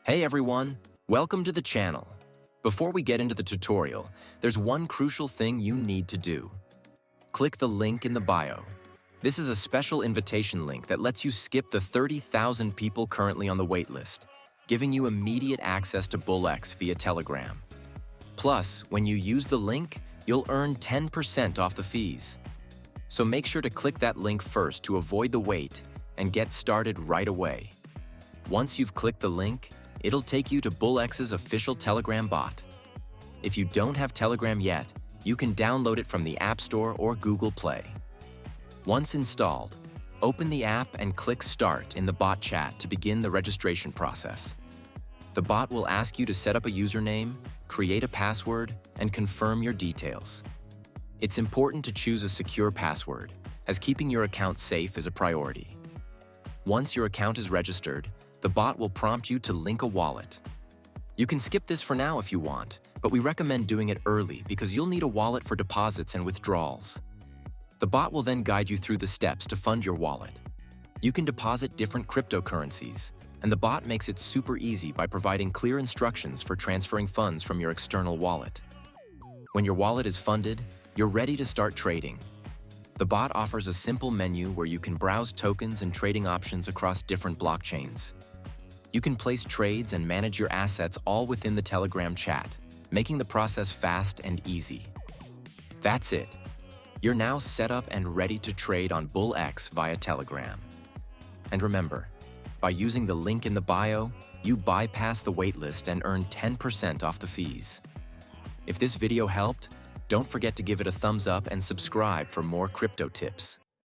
Hey everyone, welcome to the channel. Before we get into the tutorial, there's one crucial thing you need to do. Click the link in the bio. This is a special invitation link that lets you skip the 30,000 people currently on the waitlist, giving you immediate access to Bullx via Telegram. Plus, when you use the link, you'll earn 10% off the fees. So make sure to click that link first to avoid the wait and get started right away. Once you've clicked the link, it'll take you to Bullx's official Telegram bot. If you don't have Telegram yet, you can download it from the App Store or Google Play. Once installed, open the app and click Start in the bot chat to begin the registration process. The bot will ask you to set up a username, create a password, and confirm your details. It's important to choose a secure password, as keeping your account safe is a priority. Once your account is registered, the bot will prompt you to link a wallet. You can skip this for now if you want, but we recommend doing it early because you'll need a wallet for deposits and withdrawals. The bot will then guide you through the steps to fund your wallet. You can deposit different cryptocurrencies, and the bot makes it super easy by providing clear instructions for transferring funds from your external wallet. When your wallet is funded, you're ready to start trading. The bot offers a simple menu where you can browse tokens and trading options across different blockchains. You can place trades and manage your assets all within the Telegram chat, making the process fast and easy. That's it. You're now set up and ready to trade on Bullx via Telegram. And remember, by using the link in the bio, you bypass the waitlist and earn 10% off the fees. If this video helped, don't forget to give it a thumbs up and subscribe for more crypto tips.